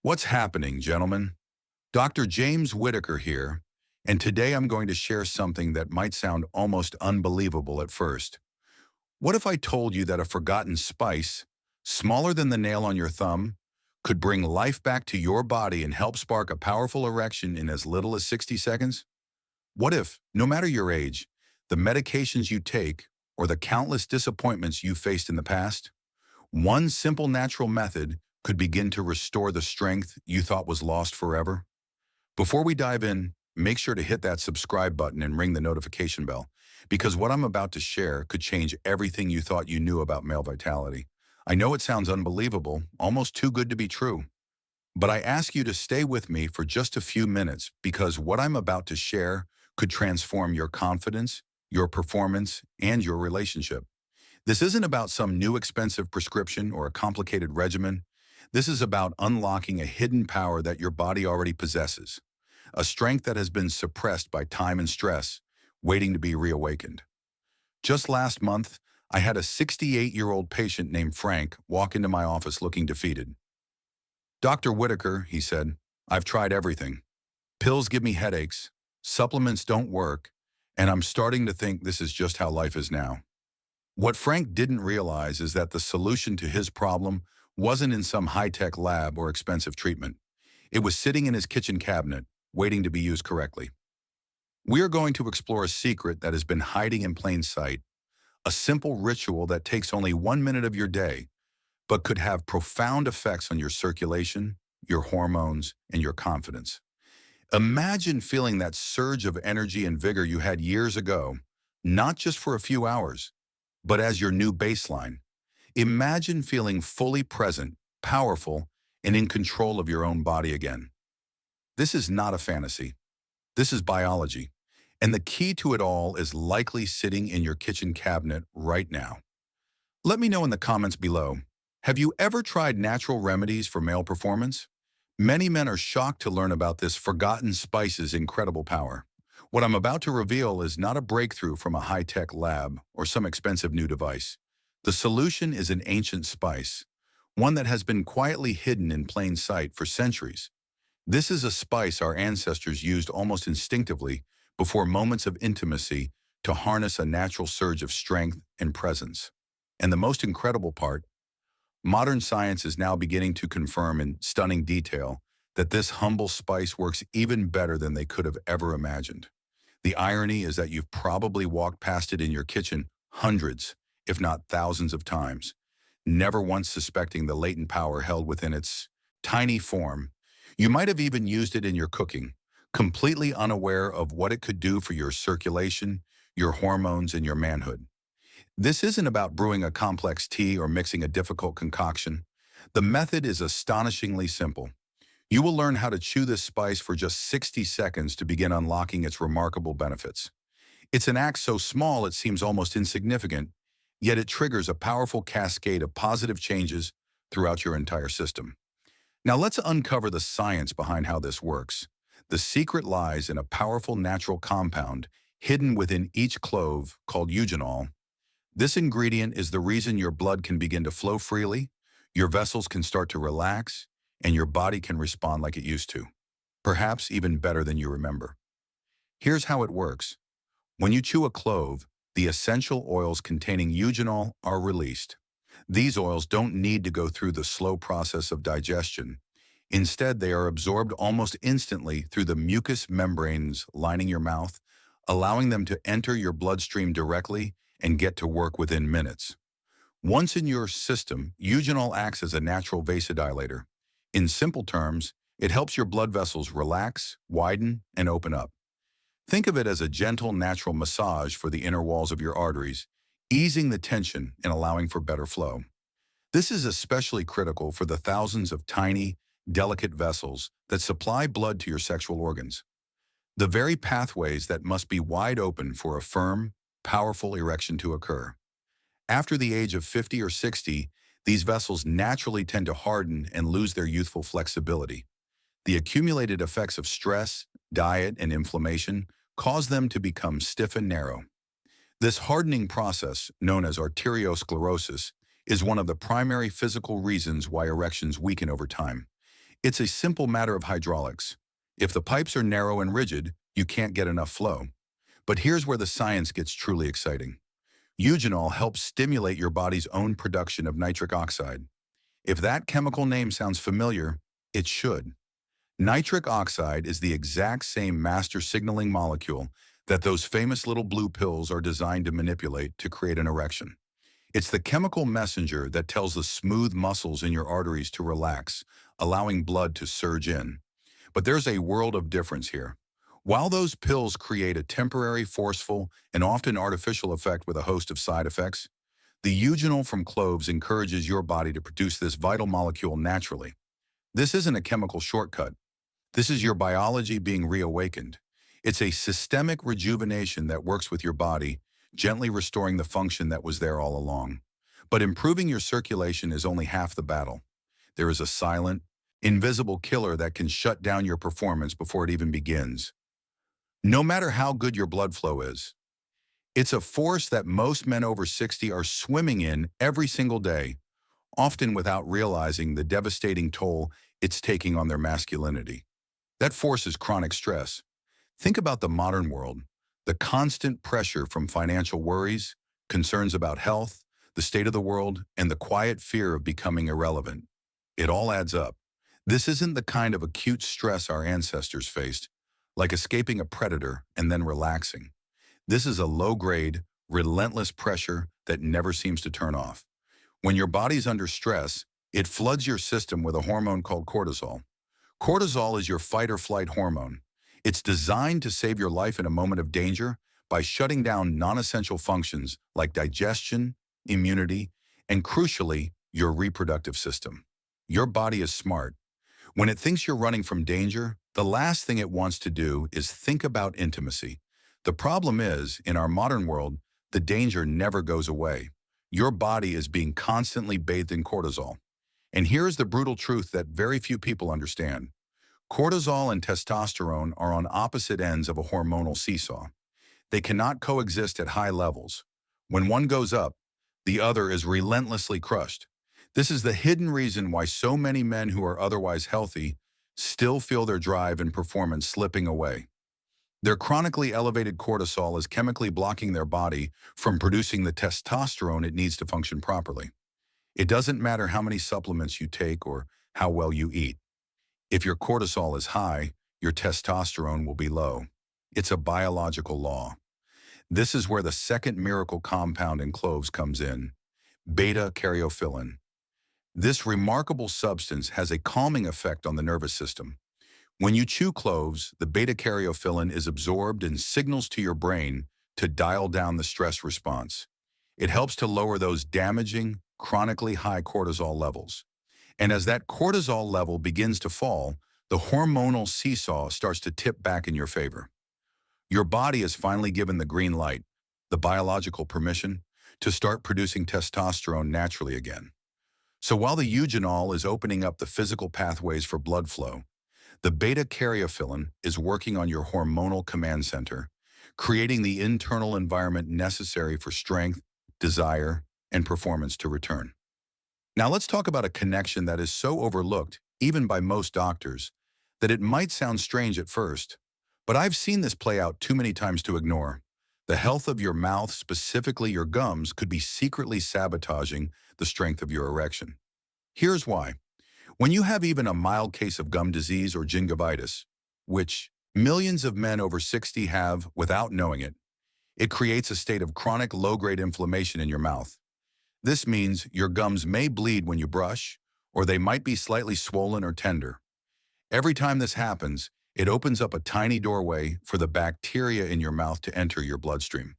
What's happening, gentlemen? Dr. James Whittaker here, and today I'm going to share something that might sound almost unbelievable at first. What if I told you that a forgotten spice, smaller than the nail on your thumb, could bring life back to your body and help spark a powerful erection in as little as 60 seconds? What if, no matter your age, the medications you take, or the countless disappointments you faced in the past, one simple natural method could begin to restore the strength you thought was lost forever? Before we dive in, make sure to hit that subscribe button and ring the notification bell, because what I'm about to share could change everything you thought you knew about male vitality. I know it sounds unbelievable, almost too good to be true, but I ask you to stay with me for just a few minutes because what I'm about to share could transform your confidence, your performance, and your relationship. This isn't about some new expensive prescription or a complicated regimen. This is about unlocking a hidden power that your body already possesses, a strength that has been suppressed by time and stress, waiting to be reawakened. Just last month, I had a 68-year-old patient named Frank walk into my office looking defeated. "Dr. Whittaker," he said, "I've tried everything. Pills give me headaches, supplements don't work, and I'm starting to think this is just how life is now." What Frank didn't realize is that the solution to his problem wasn't in some high-tech lab or expensive treatment. It was sitting in his kitchen cabinet, waiting to be used correctly. We are going to explore a secret that has been hiding in plain sight, a simple ritual that takes only 1 minute of your day, but could have profound effects on your circulation, your hormones, and your confidence. Imagine feeling that surge of energy and vigor you had years ago, not just for a few hours, but as your new baseline. Imagine feeling fully present, powerful, and in control of your own body again. This is not a fantasy. This is biology. And the key to it all is likely sitting in your kitchen cabinet right now. Let me know in the comments below. Have you ever tried natural remedies for male performance? Many men are shocked to learn about this forgotten spice's incredible power. What I'm about to reveal is not a breakthrough from a high-tech lab or some expensive new device. The solution is an ancient spice, one that has been quietly hidden in plain sight for centuries. This is a spice our ancestors used almost instinctively before moments of intimacy to harness a natural surge of strength and presence. And the most incredible part, modern science is now beginning to confirm in stunning detail that this humble spice works even better than they could have ever imagined. The irony is that you've probably walked past it in your kitchen hundreds, if not thousands of times, never once suspecting the latent power held within its tiny form. You might have even used it in your cooking, completely unaware of what it could do for your circulation, your hormones, and your manhood. This isn't about brewing a complex tea or mixing a difficult concoction. The method is astonishingly simple. You will learn how to chew this spice for just 60 seconds to begin unlocking its remarkable benefits. It's an act so small it seems almost insignificant, yet it triggers a powerful cascade of positive changes throughout your entire system. Now let's uncover the science behind how this works. The secret lies in a powerful natural compound hidden within each clove called eugenol. This ingredient is the reason your blood can begin to flow freely, your vessels can start to relax, and your body can respond like it used to, perhaps even better than you remember. Here's how it works. When you chew a clove, the essential oils containing eugenol are released. These oils don't need to go through the slow process of digestion. Instead, they are absorbed almost instantly through the mucous membranes lining your mouth, allowing them to enter your bloodstream directly and get to work within minutes. Once in your system, eugenol acts as a natural vasodilator. In simple terms, it helps your blood vessels relax, widen, and open up. Think of it as a gentle, natural massage for the inner walls of your arteries, easing the tension and allowing for better flow. This is especially critical for the thousands of tiny, delicate vessels that supply blood to your sexual organs. The very pathways that must be wide open for a firm, powerful erection to occur. After the age of 50 or 60, these vessels naturally tend to harden and lose their youthful flexibility. The accumulated effects of stress, diet, and inflammation cause them to become stiff and narrow. This hardening process, known as arteriosclerosis, is one of the primary physical reasons why erections weaken over time. It's a simple matter of hydraulics. If the pipes are narrow and rigid, you can't get enough flow. But here's where the science gets truly exciting. Eugenol helps stimulate your body's own production of nitric oxide. If that chemical name sounds familiar, it should. Nitric oxide is the exact same master signaling molecule that those famous little blue pills are designed to manipulate to create an erection. It's the chemical messenger that tells the smooth muscles in your arteries to relax, allowing blood to surge in. But there's a world of difference here. While those pills create a temporary, forceful, and often artificial effect with a host of side effects, the eugenol from cloves encourages your body to produce this vital molecule naturally. This isn't a chemical shortcut. This is your biology being reawakened. It's a systemic rejuvenation that works with your body, gently restoring the function that was there all along. But improving your circulation is only half the battle. There is a silent, invisible killer that can shut down your performance before it even begins. No matter how good your blood flow is, it's a force that most men over 60 are swimming in every single day, often without realizing the devastating toll it's taking on their masculinity. That force is chronic stress. Think about the modern world, the constant pressure from financial worries, concerns about health, the state of the world, and the quiet fear of becoming irrelevant. It all adds up. This isn't the kind of acute stress our ancestors faced, like escaping a predator and then relaxing. This is a low-grade, relentless pressure that never seems to turn off. When your body's under stress, it floods your system with a hormone called cortisol. Cortisol is your fight-or-flight hormone. It's designed to save your life in a moment of danger by shutting down non-essential functions like digestion, immunity, and crucially, your reproductive system. Your body is smart. When it thinks you're running from danger, the last thing it wants to do is think about intimacy. The problem is, in our modern world, the danger never goes away. Your body is being constantly bathed in cortisol. And here's the brutal truth that very few people understand. Cortisol and testosterone are on opposite ends of a hormonal seesaw. They cannot coexist at high levels. When one goes up, the other is relentlessly crushed. This is the hidden reason why so many men who are otherwise healthy still feel their drive and performance slipping away. Their chronically elevated cortisol is chemically blocking their body from producing the testosterone it needs to function properly. It doesn't matter how many supplements you take or how well you eat. If your cortisol is high, your testosterone will be low. It's a biological law. This is where the second miracle compound in cloves comes in, beta-caryophyllene. This remarkable substance has a calming effect on the nervous system. When you chew cloves, the beta-caryophyllene is absorbed and signals to your brain to dial down the stress response. It helps to lower those damaging, chronically high cortisol levels. And as that cortisol level begins to fall, the hormonal seesaw starts to tip back in your favor. Your body is finally given the green light, the biological permission, to start producing testosterone naturally again. So while the eugenol is opening up the physical pathways for blood flow, the beta-caryophyllene is working on your hormonal command center, creating the internal environment necessary for strength, desire, and performance to return. Now let's talk about a connection that is so overlooked, even by most doctors, that it might sound strange at first. But I've seen this play out too many times to ignore. The health of your mouth, specifically your gums, could be secretly sabotaging the strength of your erection. Here's why. When you have even a mild case of gum disease or gingivitis, which millions of men over 60 have without knowing it, it creates a state of chronic low-grade inflammation in your mouth. This means your gums may bleed when you brush, or they might be slightly swollen or tender. Every time this happens, it opens up a tiny doorway for the bacteria in your mouth to enter your bloodstream.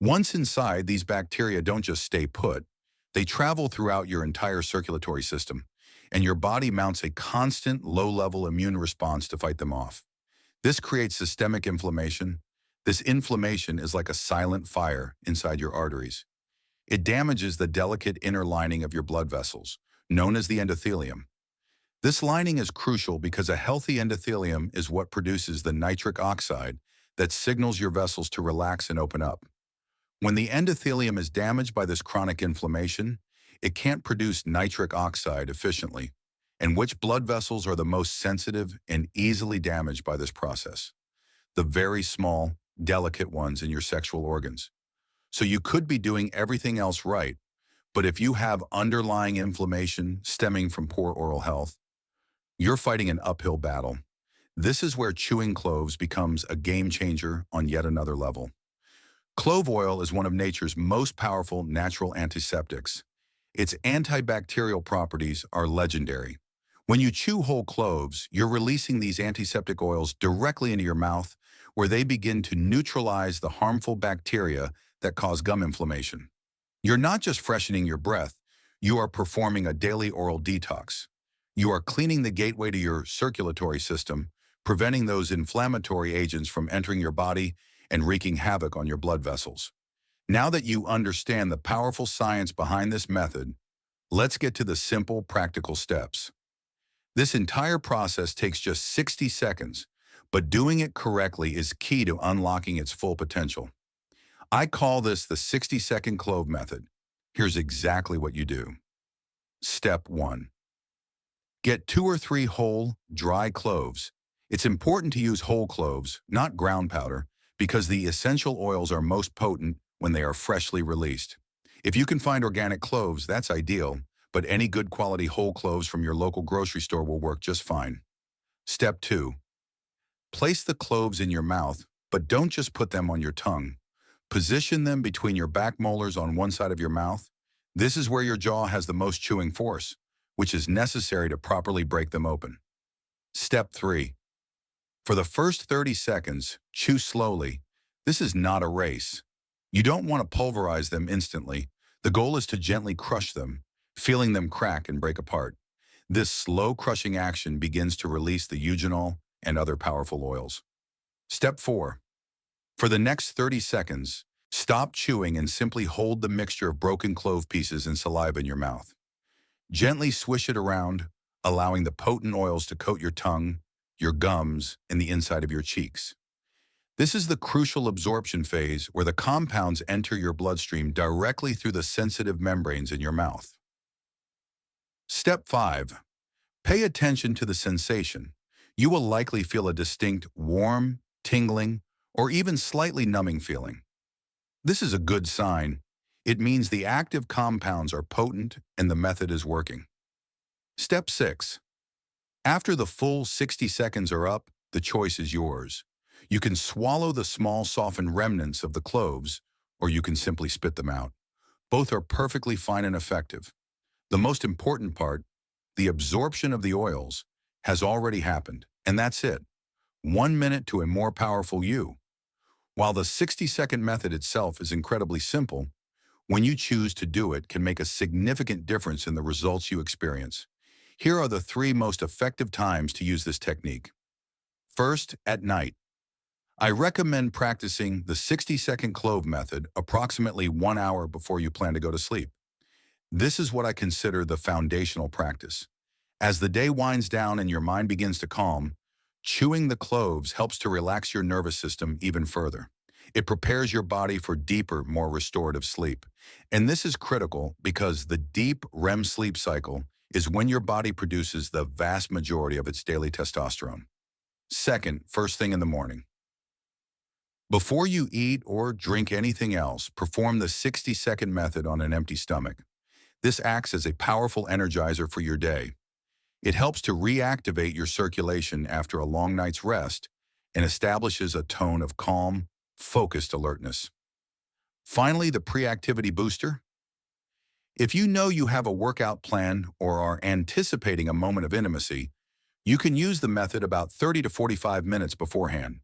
Once inside, these bacteria don't just stay put. They travel throughout your entire circulatory system, and your body mounts a constant low-level immune response to fight them off. This creates systemic inflammation. This inflammation is like a silent fire inside your arteries. It damages the delicate inner lining of your blood vessels, known as the endothelium. This lining is crucial because a healthy endothelium is what produces the nitric oxide that signals your vessels to relax and open up. When the endothelium is damaged by this chronic inflammation, it can't produce nitric oxide efficiently. And which blood vessels are the most sensitive and easily damaged by this process? The very small, delicate ones in your sexual organs. So you could be doing everything else right, but if you have underlying inflammation stemming from poor oral health, you're fighting an uphill battle. This is where chewing cloves becomes a game changer on yet another level. Clove oil is one of nature's most powerful natural antiseptics. Its antibacterial properties are legendary. When you chew whole cloves, you're releasing these antiseptic oils directly into your mouth, where they begin to neutralize the harmful bacteria that cause gum inflammation. You're not just freshening your breath, you are performing a daily oral detox. You are cleaning the gateway to your circulatory system, preventing those inflammatory agents from entering your body and wreaking havoc on your blood vessels. Now that you understand the powerful science behind this method, let's get to the simple, practical steps. This entire process takes just 60 seconds, but doing it correctly is key to unlocking its full potential. I call this the 60-second clove method. Here's exactly what you do. Step 1. Get 2 or 3 whole, dry cloves. It's important to use whole cloves, not ground powder, because the essential oils are most potent when they are freshly released. If you can find organic cloves, that's ideal, but any good quality whole cloves from your local grocery store will work just fine. Step 2. Place the cloves in your mouth, but don't just put them on your tongue. Position them between your back molars on one side of your mouth. This is where your jaw has the most chewing force, which is necessary to properly break them open. Step 3. For the first 30 seconds, chew slowly. This is not a race. You don't want to pulverize them instantly. The goal is to gently crush them, feeling them crack and break apart. This slow crushing action begins to release the eugenol and other powerful oils. Step 4. For the next 30 seconds, stop chewing and simply hold the mixture of broken clove pieces and saliva in your mouth. Gently swish it around, allowing the potent oils to coat your tongue, your gums, and the inside of your cheeks. This is the crucial absorption phase where the compounds enter your bloodstream directly through the sensitive membranes in your mouth. Step 5. Pay attention to the sensation. You will likely feel a distinct warm, tingling, or even slightly numbing feeling. This is a good sign. It means the active compounds are potent and the method is working. Step 6. After the full 60 seconds are up, the choice is yours. You can swallow the small softened remnants of the cloves, or you can simply spit them out. Both are perfectly fine and effective. The most important part, the absorption of the oils, has already happened, and that's it. 1 minute to a more powerful you. While the 60-second method itself is incredibly simple, when you choose to do it can make a significant difference in the results you experience. Here are the 3 most effective times to use this technique. First, at night. I recommend practicing the 60-second clove method approximately 1 hour before you plan to go to sleep. This is what I consider the foundational practice. As the day winds down and your mind begins to calm, chewing the cloves helps to relax your nervous system even further. It prepares your body for deeper, more restorative sleep. And this is critical because the deep REM sleep cycle is when your body produces the vast majority of its daily testosterone. Second, first thing in the morning. Before you eat or drink anything else, perform the 60-second method on an empty stomach. This acts as a powerful energizer for your day. It helps to reactivate your circulation after a long night's rest and establishes a tone of calm, focused alertness. Finally, the pre-activity booster. If you know you have a workout plan or are anticipating a moment of intimacy, you can use the method about 30 to 45 minutes beforehand.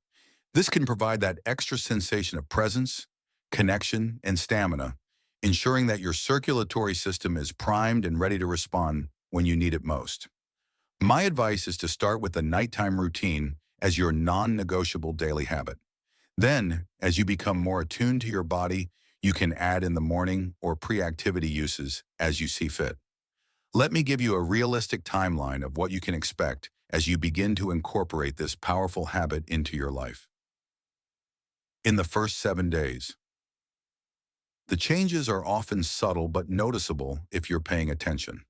This can provide that extra sensation of presence, connection, and stamina, ensuring that your circulatory system is primed and ready to respond when you need it most. My advice is to start with the nighttime routine as your non-negotiable daily habit. Then, as you become more attuned to your body, you can add in the morning or pre-activity uses as you see fit. Let me give you a realistic timeline of what you can expect as you begin to incorporate this powerful habit into your life. In the first 7 days. The changes are often subtle but noticeable if you're paying attention.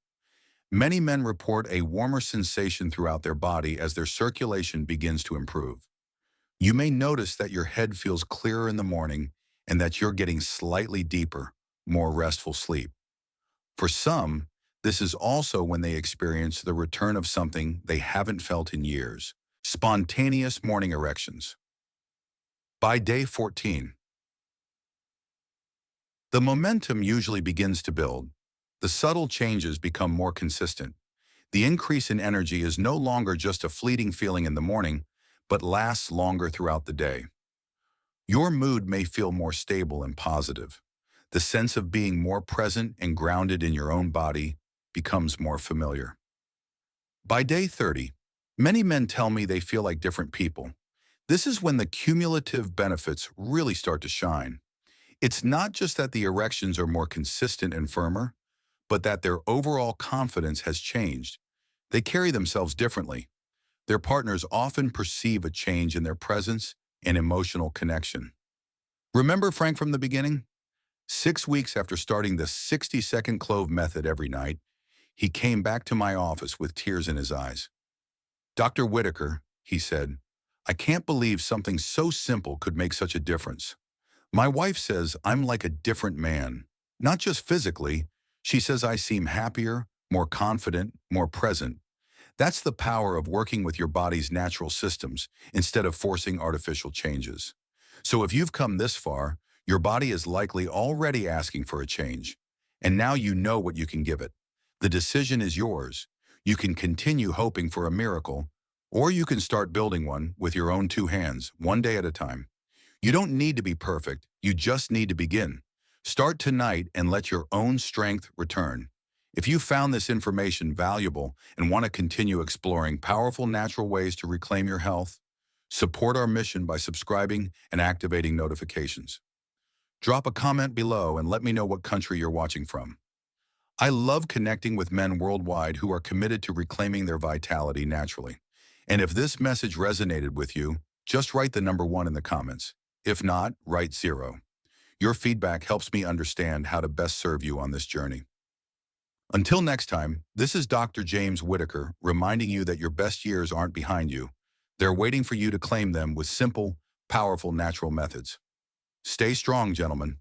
Many men report a warmer sensation throughout their body as their circulation begins to improve. You may notice that your head feels clearer in the morning and that you're getting slightly deeper, more restful sleep. For some, this is also when they experience the return of something they haven't felt in years: spontaneous morning erections. By day 14, the momentum usually begins to build. The subtle changes become more consistent. The increase in energy is no longer just a fleeting feeling in the morning, but lasts longer throughout the day. Your mood may feel more stable and positive. The sense of being more present and grounded in your own body becomes more familiar. By day 30, many men tell me they feel like different people. This is when the cumulative benefits really start to shine. It's not just that the erections are more consistent and firmer, but that their overall confidence has changed. They carry themselves differently. Their partners often perceive a change in their presence and emotional connection. Remember Frank from the beginning? 6 weeks after starting the 60-second CLOVE method every night, he came back to my office with tears in his eyes. "Dr. Whittaker," he said, "I can't believe something so simple could make such a difference. My wife says I'm like a different man. Not just physically, she says I seem happier, more confident, more present. That's the power of working with your body's natural systems instead of forcing artificial changes. So if you've come this far, your body is likely already asking for a change. And now you know what you can give it. The decision is yours. You can continue hoping for a miracle, or you can start building one with your own two hands, one day at a time. You don't need to be perfect. You just need to begin. Start tonight and let your own strength return. If you found this information valuable and want to continue exploring powerful natural ways to reclaim your health, support our mission by subscribing and activating notifications. Drop a comment below and let me know what country you're watching from. I love connecting with men worldwide who are committed to reclaiming their vitality naturally. And if this message resonated with you, just write the number 1 in the comments. If not, write 0. Your feedback helps me understand how to best serve you on this journey. Until next time, this is Dr. James Whittaker reminding you that your best years aren't behind you. They're waiting for you to claim them with simple, powerful natural methods. Stay strong, gentlemen.